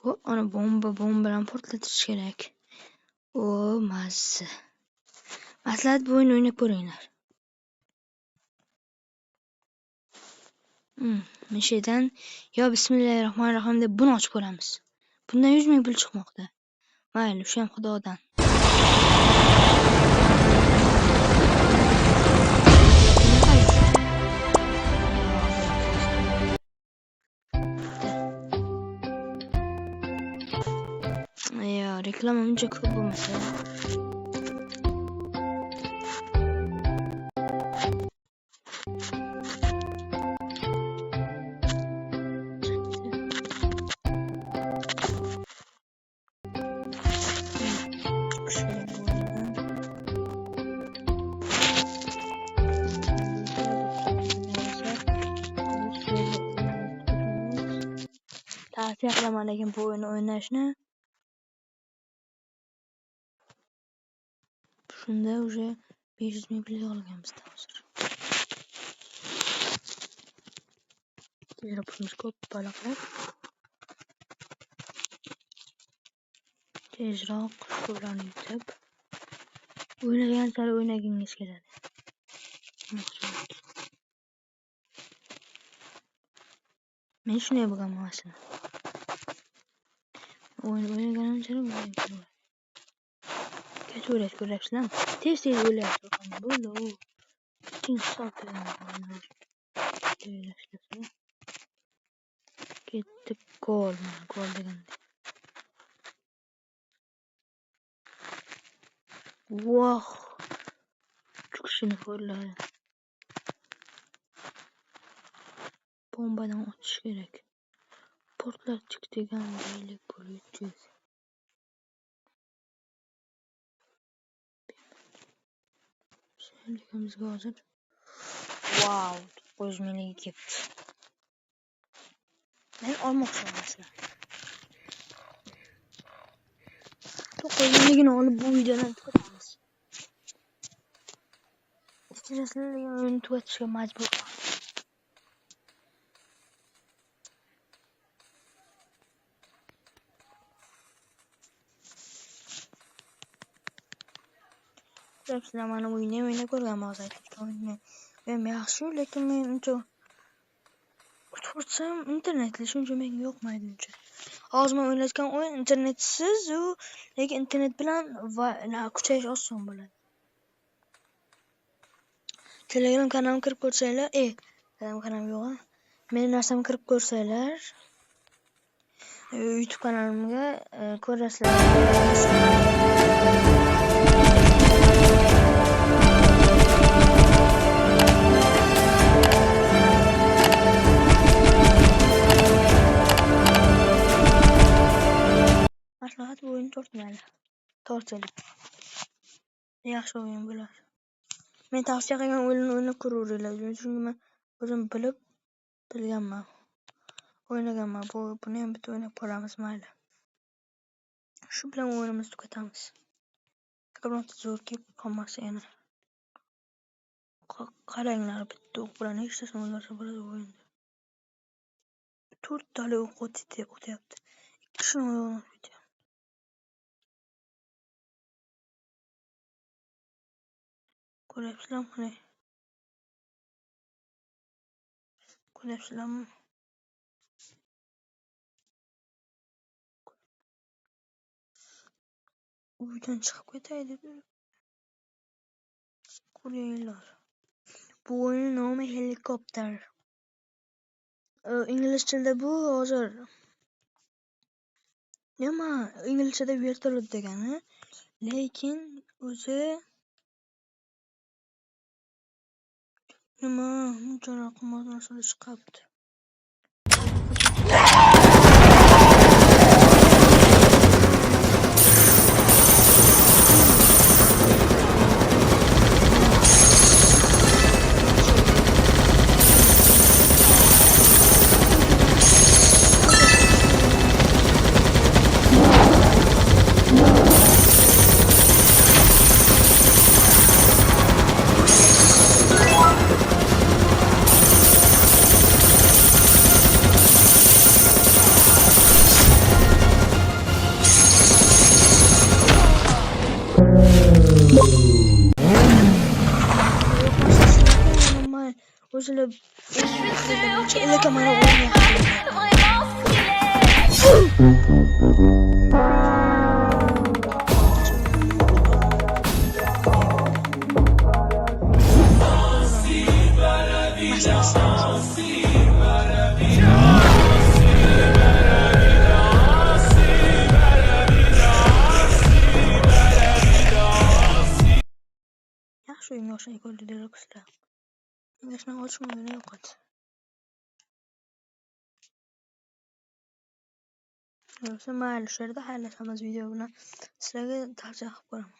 Ona bomba bilan portlatish kerak. O, mazza. Maslahat bu o'yin o'ynab ko'ringlar. Mishidan yo bismillahirrohmanirrohim deb buni ochib ko'ramiz. Bundan 100 ming pul chiqmoqda. Mayli, shu ham xudodan. Reklama uncha ko'p bo'lmasa. Tavsiya qilaman lekin bu o'yinni o'ynashni. Shunda уже 500 ming pul olganmiz hozir. Tezroq pulimiz ko'p baloqlar. Tezroq pullarni yutib o'ynagan sari o'ynagingiz keladi. Men shunday bo'lganman aslida. O'ynagan sari o'ynagan. Ko'rasizlar. Tez o'ylayapsiz. Bo'ldi u. Ikkinchi soatdan ketdi gol deganda. Voh. Chiqishini ko'rladi. Bombadan o'tish kerak. Portlatdik degan deylik bo'lib. Ligimizga hozir wow 900 mingga ketdi. Men olmoqchiman aslida. 900 mingni olib bu videoni tugatamiz. Istirasligi o'yinni tugatishga majbur. Sizlar mana o'ynab ko'rganman hozir. Men yaxshi, lekin men uncha o'tirsam internetli shuncha menga yoqmaydi uncha. Hozir men o'ynayotgan o'yin internetsiz u, lekin internet bilan kuchayish oson bo'ladi. Telegram kanalimga kirib ko'rsanglar, Telegram kanalim yo'q. Mening narsamga kirib ko'rsanglar, YouTube kanalimga ko'rasizlar. Maslahat bu o'yin tortmaydi. Yaxshi o'yin bo'ladi. Men tavsiya qilgan o'yinni o'ynab ko'raveringlar. Chunki men o'zim bilganman. O'ynaganman. Buni ham bitta o'ynab ko'ramiz mayli. Shu bilan o'yinimizni tugatamiz. Bironta zo'r kelib qolmasa yana. Qaranglar, bitta o'q bilan nechta o'ynasa bo'ladi o'yinda. 4 tali o'q o'tyapti. Ikkisini oyog'ini o'tyapti. Ko'ryapsizlarmi? Uydan chiqib ketay deb. Ko'ringlar. Bu o'yin nomi helikopter. Ingliz tilida bu hozir nima? Inglizchada vertolyot degani, lekin o'zi nima? Buncha raqamlar narsalar chiqibdi. o'zini ila kamera o'yin yaxshi o'yinga o'xshaydi ko'rdi deluxlar. Engashni ochmagani yo'qot. Mayli, shu yerda xayrlashamiz video bilan. Sizlarga tavsiya qilib qo'yaman.